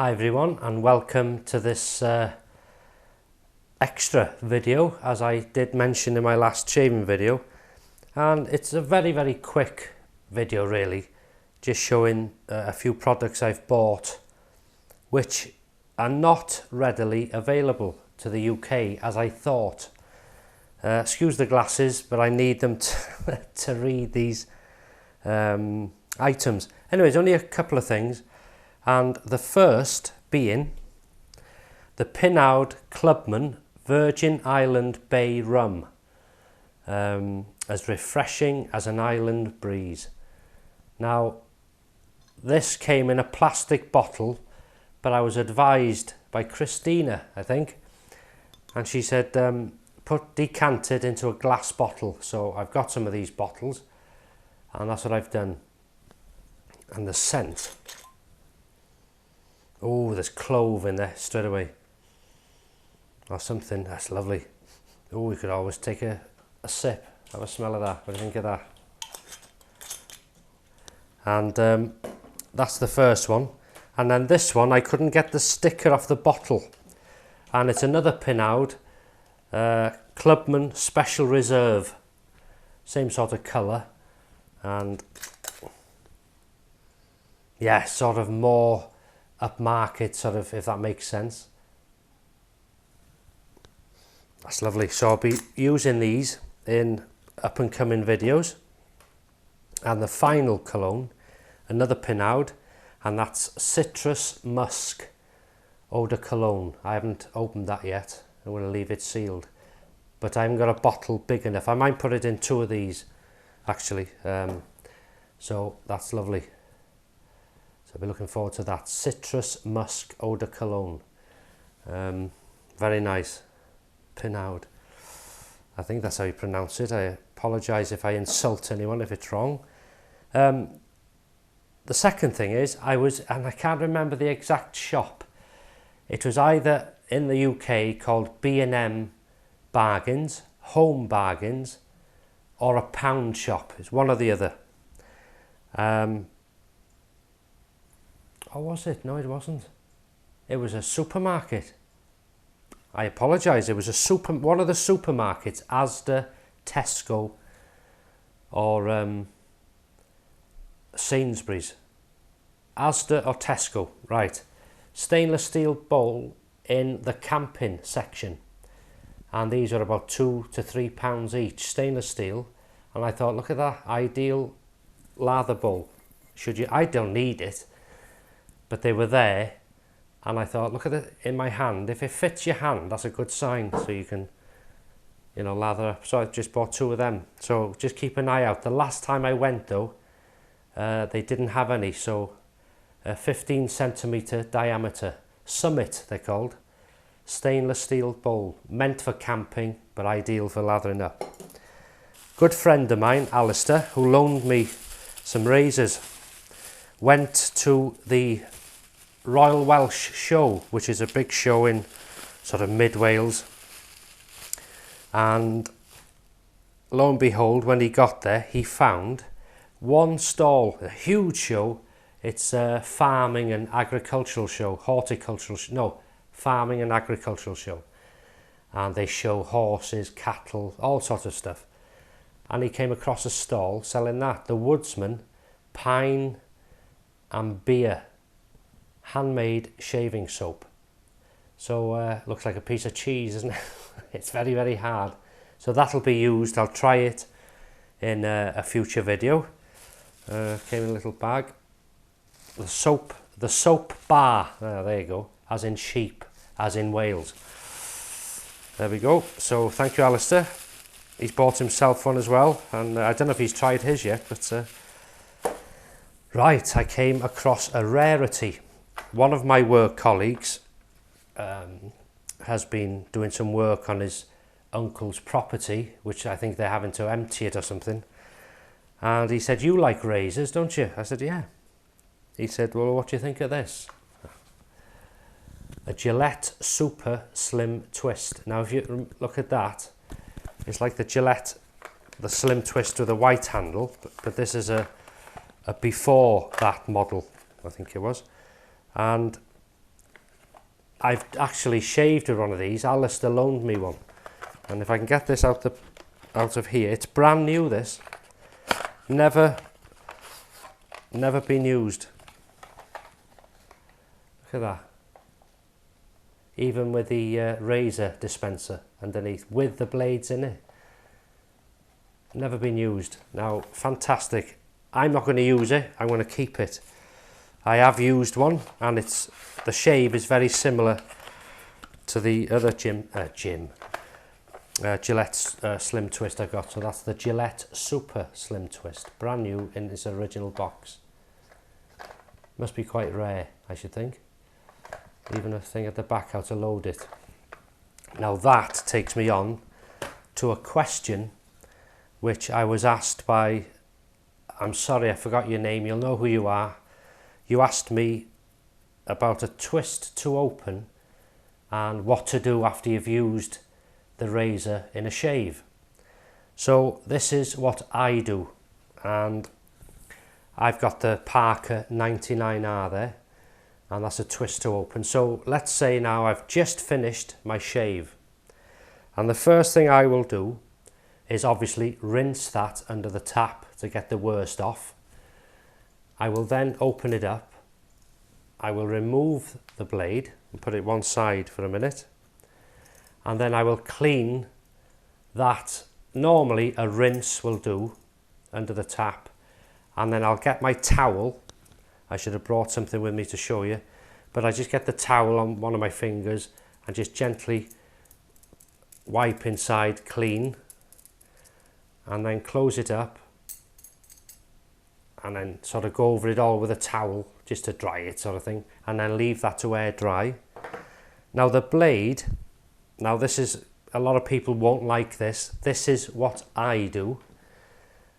Hi everyone, and welcome to this extra video, as I did mention in my last shaving video. And it's a very quick video really, just showing a few products I've bought which are not readily available to the UK as I thought. Excuse the glasses, but I need them to read these items. Anyways, only a couple of things. And the first being the Pinowed Clubman Virgin Island Bay Rum, as refreshing as an island breeze. Now, this came in a plastic bottle, but I was advised by Christina, I think, and she said decant it into a glass bottle. So I've got some of these bottles, and that's what I've done. And the scent. Oh, there's clove in there straight away. Or something, that's lovely. Oh, we could always take a sip, have a smell of that. What do you think of that? And that's the first one. And then this one, I couldn't get the sticker off the bottle. And it's another Pinowed Clubman Special Reserve. Same sort of colour. And yeah, sort of more upmarket, sort of, if that makes sense. That's lovely. So I'll be using these in up and coming videos. And the final cologne, another Pinowed, and that's Citrus Musk Eau de Cologne. I haven't opened that yet. I'm going to leave it sealed, but I haven't got a bottle big enough. I might put it in two of these actually. So that's lovely. So I'll be looking forward to that. Citrus Musk Eau de Cologne. Very nice. Pinowed. I think that's how you pronounce it. I apologise if I insult anyone if it's wrong. The second thing is, and I can't remember the exact shop. It was either in the UK called B&M Bargains, Home Bargains, or a pound shop. It's one or the other. Or was it? No, it wasn't. It was a supermarket. I apologise. It was one of the supermarkets, Asda, Tesco, or Sainsbury's. Asda or Tesco, right. Stainless steel bowl in the camping section. And these are about £2 to £3 each, stainless steel. And I thought, look at that, ideal lather bowl. I don't need it. But they were there, and I thought, look at it in my hand. If it fits your hand, that's a good sign, so you can, lather up. So I just bought two of them. So just keep an eye out. The last time I went, though, they didn't have any. So a 15 centimetre diameter, Summit they're called, stainless steel bowl, meant for camping, but ideal for lathering up. Good friend of mine, Alistair, who loaned me some razors, went to the Royal Welsh show, which is a big show in sort of mid Wales, and lo and behold, when he got there, he found one stall, a huge show. It's a farming and agricultural show, farming and agricultural show, and they show horses, cattle, all sorts of stuff. And he came across a stall selling that, the Woodsman Pine and Beer handmade shaving soap. So looks like a piece of cheese, isn't it? It's very hard. So that'll be used. I'll try it in a future video. Came in a little bag. The soap bar. There you go. As in sheep, as in Wales. There we go. So thank you, Alistair. He's bought himself one as well, and I don't know if he's tried his yet, but right, I came across a rarity. One of my work colleagues has been doing some work on his uncle's property, which I think they're having to empty it or something. And he said, "You like razors, don't you?" I said, "Yeah." He said, "Well, what do you think of this?" A Gillette Super Slim Twist. Now, if you look at that, it's like the Gillette, the Slim Twist with a white handle, but this is a before that model, I think it was. And I've actually shaved with one of these. Alistair loaned me one, and if I can get this out of here, it's brand new. This never been used. Look at that. Even with the razor dispenser underneath, with the blades in it. Never been used. Now, fantastic. I'm not going to use it. I'm going to keep it. I have used one, and the shave is very similar to the other Gillette Slim Twist I got. So that's the Gillette Super Slim Twist, brand new in its original box. Must be quite rare, I should think. Even a thing at the back how to load it. Now that takes me on to a question which I was asked by, I'm sorry I forgot your name, you'll know who you are. You asked me about a twist to open and what to do after you've used the razor in a shave. So this is what I do, and I've got the Parker 99R there, and that's a twist to open. So let's say now I've just finished my shave, and the first thing I will do is obviously rinse that under the tap to get the worst off. I will then open it up. I will remove the blade and put it one side for a minute, and then I will clean that. Normally a rinse will do under the tap, and then I'll get my towel. I should have brought something with me to show you, but I just get the towel on one of my fingers and just gently wipe inside clean, and then close it up, and then sort of go over it all with a towel just to dry it, sort of thing, and then leave that to air dry. Now the blade, now this is, a lot of people won't like this. This is what I do,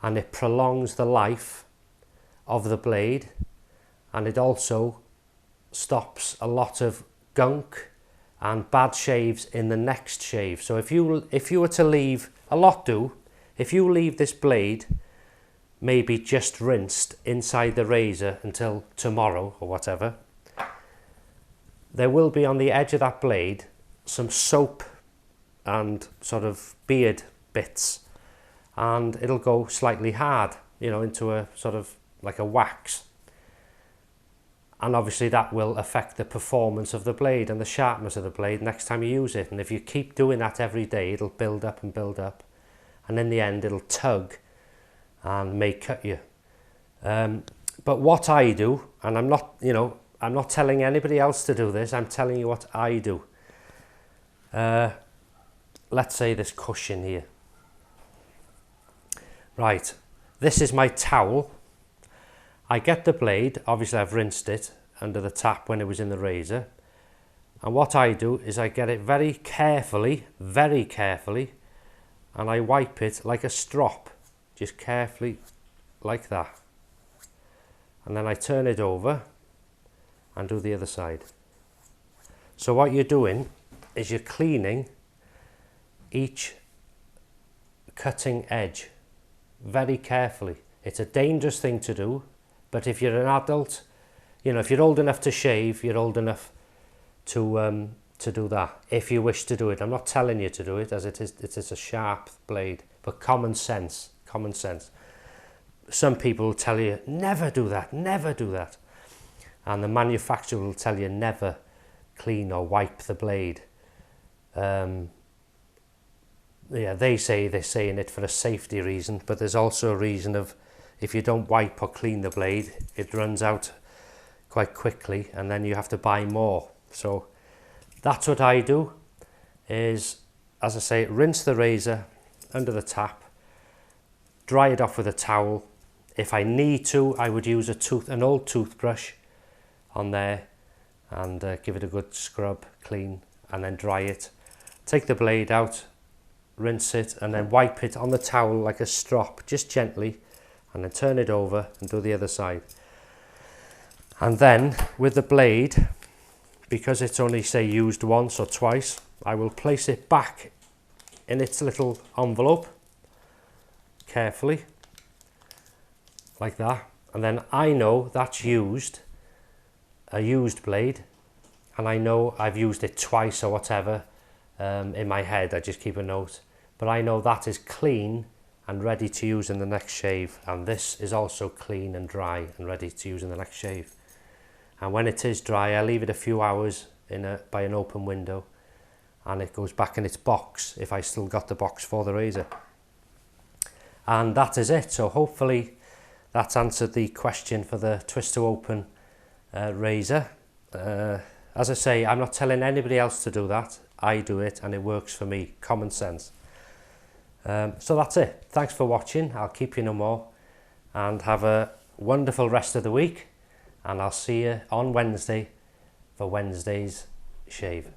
and it prolongs the life of the blade, and it also stops a lot of gunk and bad shaves in the next shave. So if you were to leave, a lot do, if you leave this blade maybe just rinsed inside the razor until tomorrow or whatever, there will be on the edge of that blade some soap and sort of beard bits, and it'll go slightly hard, you know, into a sort of like a wax, and obviously that will affect the performance of the blade and the sharpness of the blade next time you use it. And if you keep doing that every day, it'll build up and build up, and in the end it'll tug and may cut you. But what I do, and I'm not, you know, I'm not telling anybody else to do this, I'm telling you what I do. Let's say this cushion here. Right, this is my towel. I get the blade, obviously I've rinsed it under the tap when it was in the razor, and what I do is I get it very carefully, and I wipe it like a strop, just carefully like that, and then I turn it over and do the other side. So what you're doing is you're cleaning each cutting edge very carefully. It's a dangerous thing to do, but if you're an adult, you know, if you're old enough to shave, you're old enough to do that, if you wish to do it. I'm not telling you to do it, as it is a sharp blade, but common sense. Some people will tell you, never do that, and the manufacturer will tell you never clean or wipe the blade. Yeah, they're saying it for a safety reason, but there's also a reason of, if you don't wipe or clean the blade, it runs out quite quickly, and then you have to buy more. So that's what I do, is, as I say, rinse the razor under the tap, dry it off with a towel. If I need to, I would use an old toothbrush on there and give it a good scrub, clean, and then dry it. Take the blade out, rinse it, and then wipe it on the towel like a strop, just gently, and then turn it over and do the other side. And then with the blade, because it's only, say, used once or twice, I will place it back in its little envelope carefully like that, and then I know that's a used blade, and I know I've used it twice or whatever. In my head I just keep a note, but I know that is clean and ready to use in the next shave, and this is also clean and dry and ready to use in the next shave. And when it is dry, I leave it a few hours by an open window, and it goes back in its box if I still got the box for the razor. And that is it. So hopefully that's answered the question for the twist to open razor. As I say, I'm not telling anybody else to do that. I do it and it works for me. Common sense. So that's it. Thanks for watching. I'll keep you no more, and have a wonderful rest of the week, and I'll see you on Wednesday for Wednesday's shave.